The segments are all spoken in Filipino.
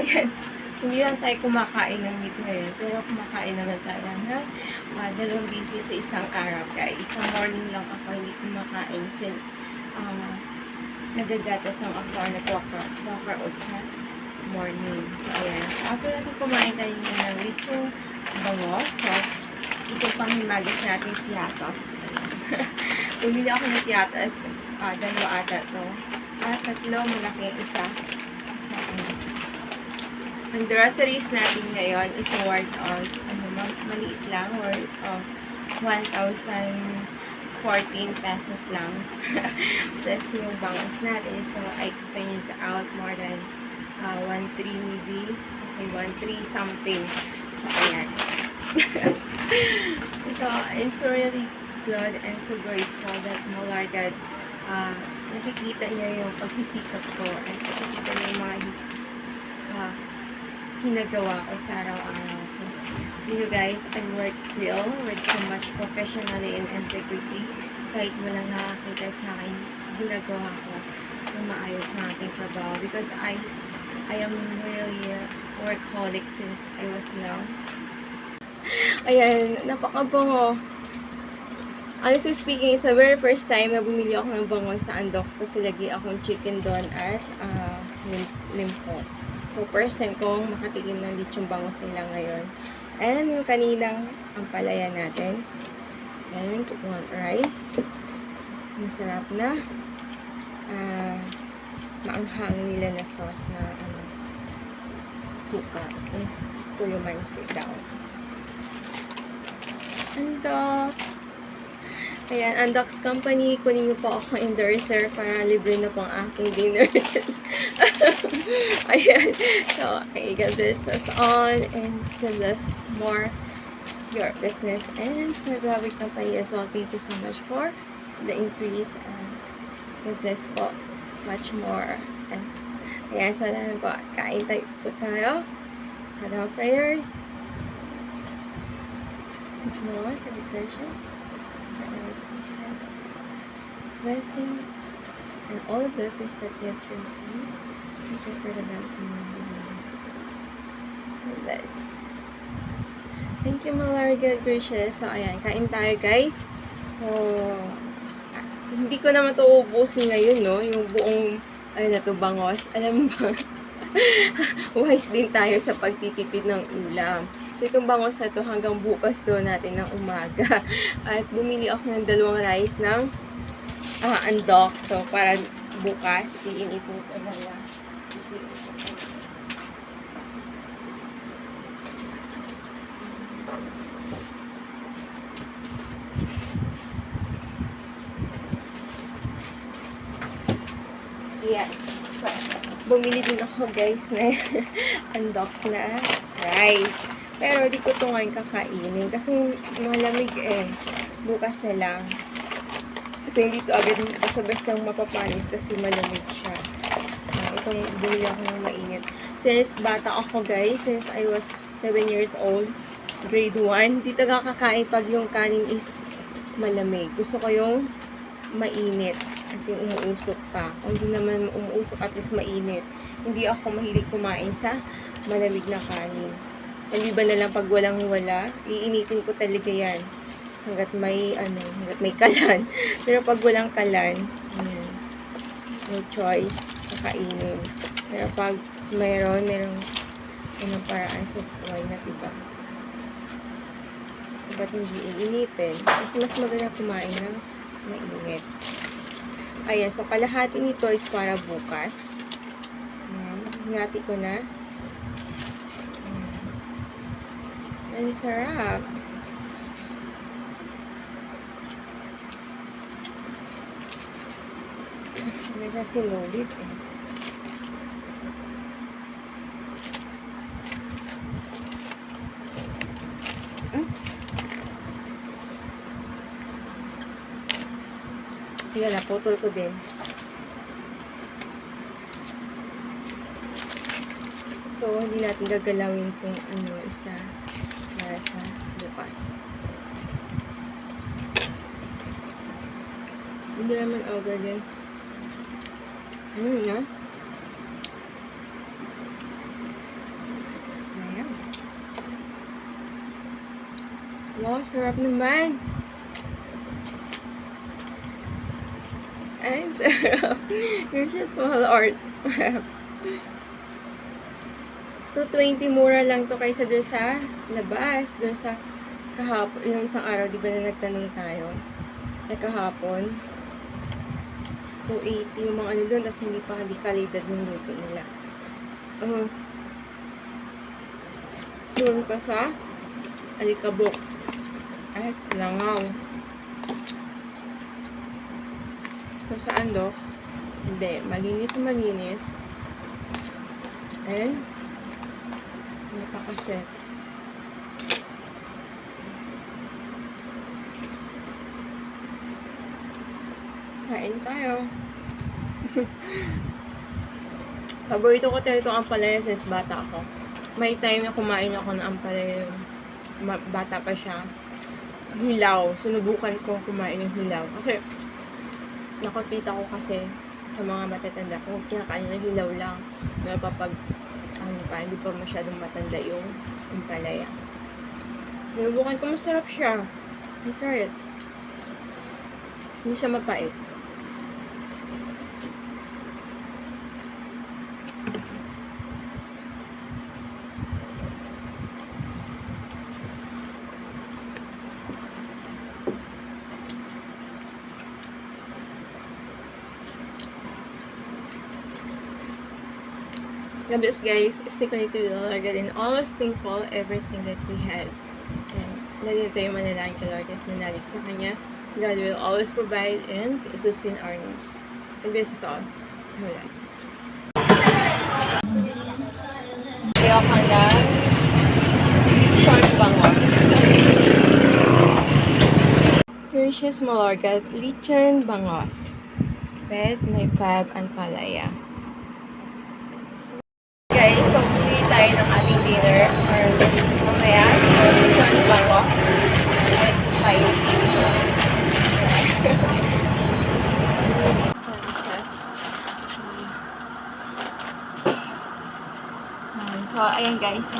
Ayan. Hindi lang tayo kumakain ng meat ngayon, pero kumakain naman tayo ng 2 beses sa isang araw, guys. Isang morning lang ako hindi kumakain since nagagatas ng ako, nag-workout sa morning. So, ayan. So, after natin kumain tayo ng lechong bangos, so, ito pang himagas natin piatos. Bumili ako ng piatos, 2 ata to. 3, malaki, isa. So, ang groceries natin ngayon is worth of, maliit lang, worth of 1,014 pesos lang. Plus yung bangos natin. So, I experienced out more than 1,3 maybe. Okay, 1,3 something. So, ayan. So, I'm so really glad and so grateful that my Lord God, nakikita niya yung pagsisikap ko at nakikita niya yung mga ginagawa ko sa araw-araw. So, you guys, I work real with so much professionally and integrity. Kahit walang nakakita sa akin, ginagawa ko ng maayos sa aking trabaho. Because I am really a workaholic since I was young. Ayan, napakabango. Honestly speaking, it's the very first time na bumili ako ng bango sa Andox kasi lagi akong chicken doon at limpo. So, first time kong makatikim ng lechong bangos nila ngayon. And yung kaninang ampalaya natin. And one rice. Masarap na. Maanghang nila na sauce na suka. Ito yung mansik daw. Andox. Ayan, Andox Company, kunin niyo po ako endorser para libre na po ang aking dinners. Ayan. So, okay, God bless us all and God bless more your business and my Bravi Company as well. Thank you so much for the increase and God bless po much more. And, ayan, so namin po, kain tayo po tayo sa mga prayers. Lord, for the precious blessings and all the blessings that yet receives. Thank you for the mountain. Bless. Thank you, my Lord God gracious. So, ayan, kain tayo, guys. So, hindi ko naman ito ubusin ngayon, no? Yung buong, ayun na to, bangos. Alam mo ba? Wise din tayo sa pagtitipid ng ulam. So, itong bangos na to hanggang bukas to natin ng umaga. At bumili ako ng 2 rice ng Andox. So, para bukas, iinitin ko na lang. Yeah. So, bumili din ako, guys, na Andox na rice. Pero, di ko ito ngayon kakainin. Kasi, malamig bukas na lang. Kasi hindi ito agad basta-bastang mapapanis kasi malamig siya. Itong bumili ako ng mainit. Since bata ako, guys, since I was 7 years old, grade 1, dito kakakain pag yung kanin is malamig. Gusto ko yung mainit kasi umuusok pa. Kung hindi naman umuusok, at least mainit. Hindi ako mahilig kumain sa malamig na kanin. Maliban na lang pag walang-wala, iinitin ko talaga yan. Hanggat may kalan. Pero pag walang kalan, no choice, kakainin. Pero pag merong paraan, so why not, diba? Ba't hindi iinitin? Kasi mas maganda kumain ng mainit. Ayan, so kalahati nito is para bukas. Ayan, hinati ko na. Ang sarap. Hindi siya sinulit eh. Kaya na, putol ko din. So, hindi natin gagalawin itong isa para sa bukas. Hindi naman agad yan. Wow, sarap naman. Ay, sarap. You're just small art. 220 mura lang to kaysa doon sa labas. Doon sa kahapon, yung isang araw, di ba na nagtanong tayo? Kahapon. 280 yung mga ano doon, tapos hindi pa kalidad ng luto nila. Doon pa sa alikabok at langaw. Kung saan, Docs? Hindi. Malinis. And napakaset. Kain tayo. Paborito ko talaga itong ampalaya since bata ako. May time na kumain ako ng ampalaya yung bata pa siya. Hilaw. Sunubukan ko kumain ng hilaw. Kasi, nakakita ko kasi sa mga matatanda ko, kinakain na hilaw lang. Napapag, hindi pa masyadong matanda yung ampalaya. Sunubukan ko, masarap siya. I try it. Hindi siya mapait. God bless, guys. Stay connected to the Lord and always thankful everything that we have. And lagi tayo manalangin kay Lord at manalig sa Kanya. God will always provide and sustain our needs. God bless us all. Relax. Kaya ka na lechon bangos. Delicious Malorgat lechon bangos. With may fab and palaya. Guys, so pili tayo ng ating dinner or mamaya sa lechon bangos with spicy sauce. So, ayan guys.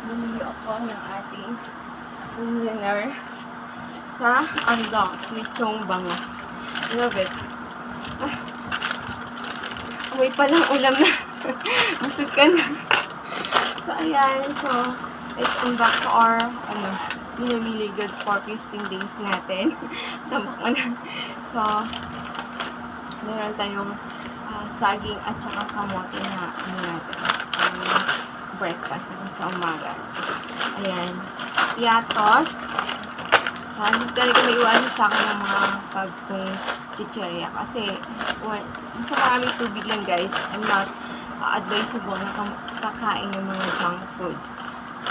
Bumili ako ng ating dinner sa Andox lechon bangos. Love it. Wait pa lang ulam na. Busog ka na. So, ayan. So, let's unbox our, minamili good for 15 days natin. Tambak mo na. So, meron tayong saging at saka kamote na natin. Breakfast sa umaga. So, ayan. Yatos. Hindi talaga may iwanan sa akin ng mga pagkong chicheria. Kasi, basta maraming tubig lang guys. I'm not advisable na kakain ng mga junk foods.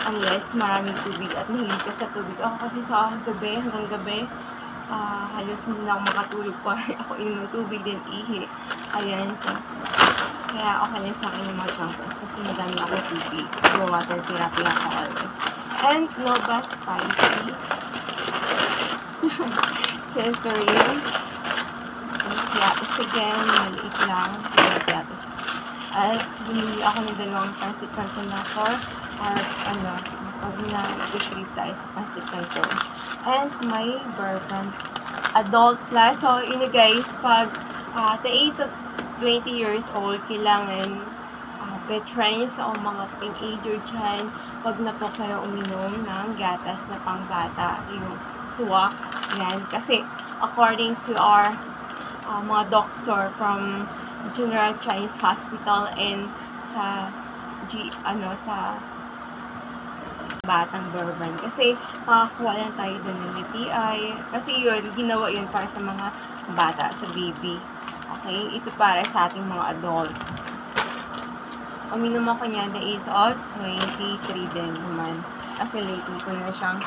Unless maraming tubig at mahilig ka sa tubig. Ako kasi sa gabi, hanggang gabi, halos hindi na ako makatulog pa. Ako inom ng tubig din ihi. Ayan, so, kaya okay lang sa akin yung mga junk foods kasi madami ako tubig. Water therapy ako always. And, no ba spicy? Chesserine. Piatos again, maliit lang. Piatos. At bumili ako ng dalawang pancit canton na for or pag na-shave tayo sa pancit canton. And may bourbon. Adult plus. So, yun guys, pag the age of 20 years old, kailangan veterans o mga teenager dyan, wag na po kayo uminom ng gatas na pangbata. Yung swak. Yan. Kasi, according to our mga doctor from General Chinese Hospital and sa sa Batang Bourbon. Kasi, makakuha lang tayo doon ng UTI. Kasi yun, ginawa yun para sa mga bata, sa baby. Okay? Ito para sa ating mga adult. Uminom ako niya the age of 23 din naman. Kasi lately ko na siyang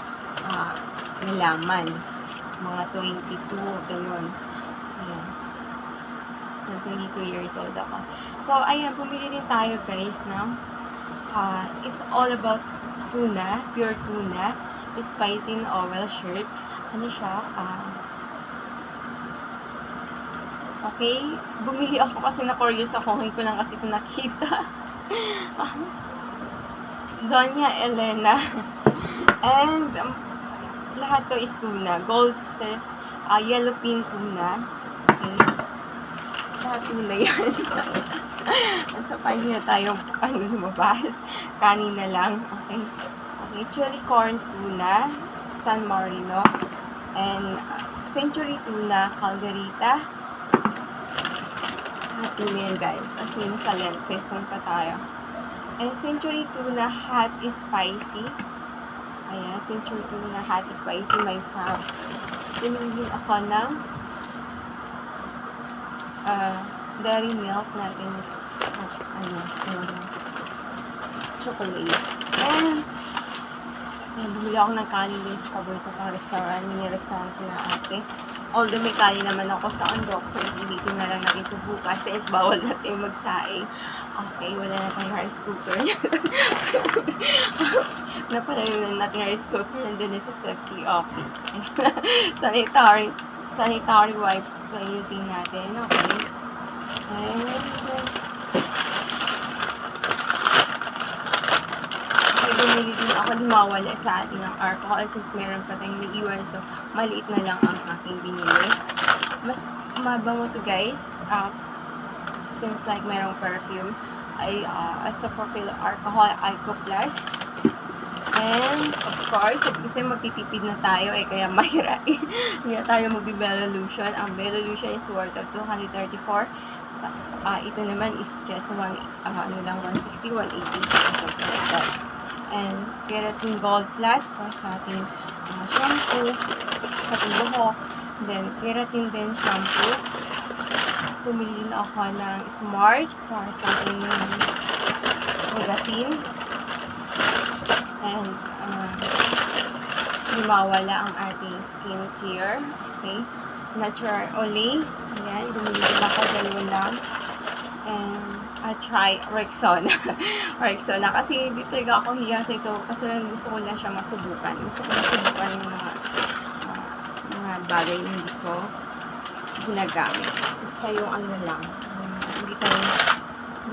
nalaman. Mga 22, ganun. So, yan. 22 years old ako. So, ayan, pumili din tayo guys ng it's all about tuna, pure tuna, spicy and oil shirt. Ano siya? Okay, bumili ako kasi na-curious ako. Ngayon ko lang kasi ito nakita. Doña Elena. And lahat to is tuna. Gold says yellowfin tuna. Okay. Lahat tuna yan. Nasa pa hindi na tayo lumabas. Kanin na lang. Okay. Okay. Chili corn tuna. San Marino. And century tuna. Calderita. Lahat tuna yan guys. Kasi nasa lenses. Saan pa tayo? And century tuna hot is spicy. Ayan, century tuna hot is spicy. May fab. Pinili ako ng dairy milk natin. Chocolate. And bumili ako ng kanin din sa paborito kong restaurant. Mini restaurant ko na ate. Although may kanin naman ako sa undock, so ibigay na lang natin ito bukas since bawal natin magsaing. Okay, wala na tayong rice cooker. Napalayo na natin rice cooker nandun sa safety office. sanitary wipes using natin. Okay. And bumili din ako, di mawala sa ating ang alcohol since meron pa tayong naiiwan. So, maliit na lang ang aking binili. Mas mabango to guys. Seems like merong perfume. Ay, isopropyl alcohol, Ico Plus. And, of course, kasi magtitipid na tayo kaya mahirap. Hindi na tayo magbi-Belolution. Ang Belolution is worth of 234. So, ito naman is just 160, 180. Something like that. And Keratin Gold Plus para sa ating shampoo, sa ating buhok. Then, Keratin din shampoo. Pumili din ako ng Smart para sa ating magasin. And, mawala ang ating skincare. Okay. Natural Olay. Ayan, bumili din ako, dalawa lang. And, try Rexona. Rexona. Kasi hindi talaga ako hiya sa ito. Kasi gusto ko lang siya masubukan. Gusto ko masubukan yung mga bagay na hindi ko ginagamit. Basta yung ano lang. Hindi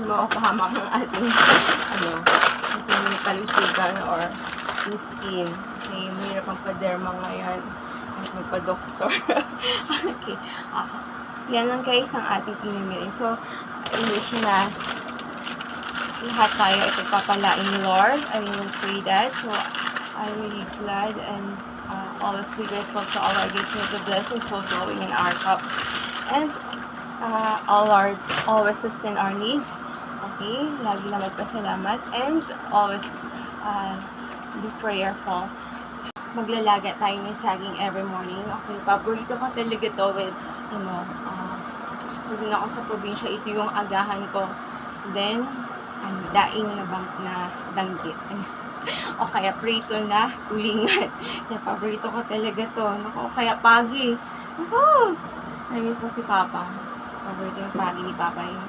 mapapahamak ng ating ating kalusugan or yung skin. Okay, mahirap ang pa-derma ngayon. At magpa-doktor. Okay. Yan lang guys ang ating pinimili. So, wish na lahat tayo ipagpapalain ni Lord. I will pray that. So, I'm really glad and always be grateful to all our gifts and the blessings so flowing in our cups. And all Lord always sustain our needs. Okay? Lagi lang magpasalamat. And always be prayerful. Maglalaga tayo ng saging every morning. Okay? Paborito ko talaga to with, pag ako sa probinsya, ito yung agahan ko. Then, daing na danggit. O kaya prito na tulingan. Kaya paborito ko talaga to. Naku, kaya pagi. Naku, namiss ko si Papa. Paborito yung pagi ni Papa. Yung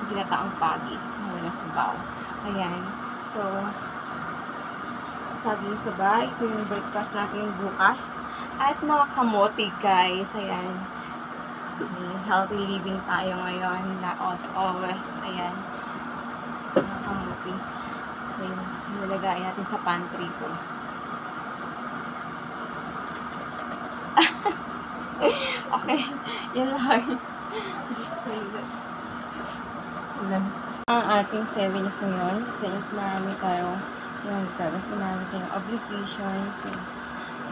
ginataang pagi. Wala sa baw. Ayan. So, saging sabay. Ito yung breakfast natin bukas. At mga kamote, guys. Ayan. Healthy living tayo ngayon. As always. Ayan. Mga kamote. Ayan. Nilagay natin sa pantry ko. Okay. Yan lang. Ang ating 7 years ngayon. Since marami tayo kasi marami tayong obligations. So,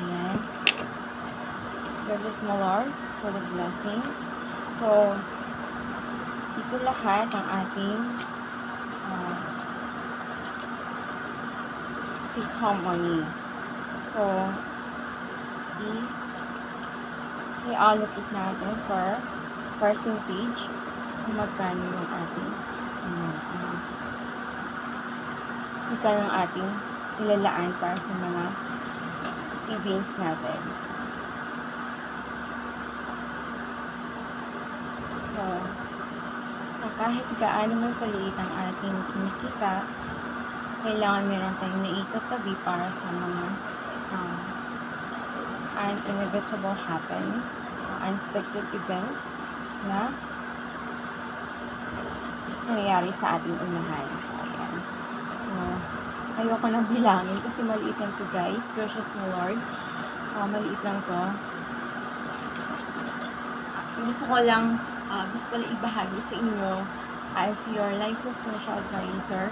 ayan. God bless my Lord for the blessings. So, ito lahat ang ating take home money. So, i-allocate natin for percentage kung magkano yung ating magkano ang ating ilalaan para sa mga savings natin. So, sa kahit gaano man kaliit ang ating kinikita, kailangan meron tayong naitatabi para sa mga inevitable happen, unexpected events na nangyayari sa ating unahan. So, ayan. So, ayoko nang bilangin kasi maliit lang to guys. Gracious my Lord. Maliit lang to. Gusto ko lang ibahagi sa inyo as your licensed financial advisor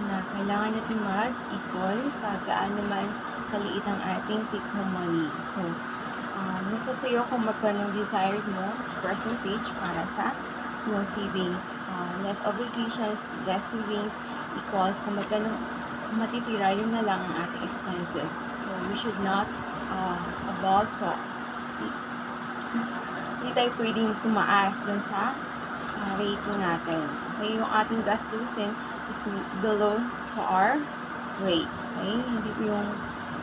na kailangan natin mag-equal sa gaano man kaliit ang ating take-home money. So, nasa sayo kung magkano desired mo percentage para sa yung savings. Less obligations, less savings equals kung magkano matitira, yun na lang ang ating expenses. So, we should not above. So, hindi tayo pwedeng tumaas dun sa rate po natin. Okay, yung ating gastusin is below to our rate. Okay, hindi po yung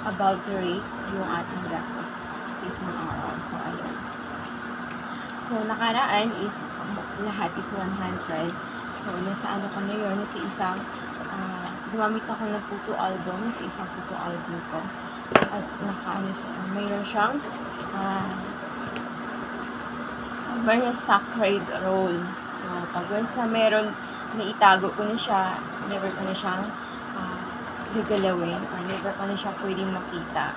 above the rate yung ating gastos sa isang araw. So, ayun. So, nakaraan is lahat is 100. So, nasa ano ko na yun, nasa isang gumamit ako ng photo album, sa isang photo album ko. At nakaano siya, mayroon siyang sacred roll. So, pag once na meron, naitago ko na siya, never ko na siyang gagalawin, or never ko na siya pwedeng makita.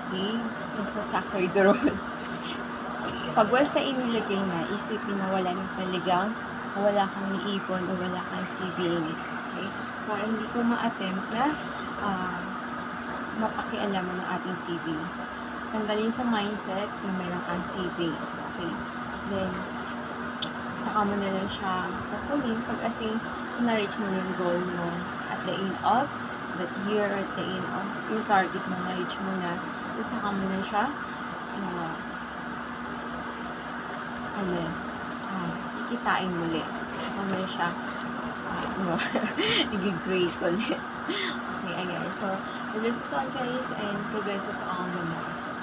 Okay? Nasa sacred roll. Pag once na inilagay na, isipin na wala kang iipon o wala kang savings. Okay? Para hindi ko ma-attempt na mapakialaman ng ating savings. Tanggalin sa mindset na meron kang savings. Okay? Then, saka mo na lang siya kukunin pag asing na-reach mo yung goal mo at the end of that year, at the end of yung target mo, na-reach mo na. So, saka mo na siya kikitain muli. Saka mo na siya i-grade ulit. Okay, ayan. So, God bless us all guys, and God bless us all the most.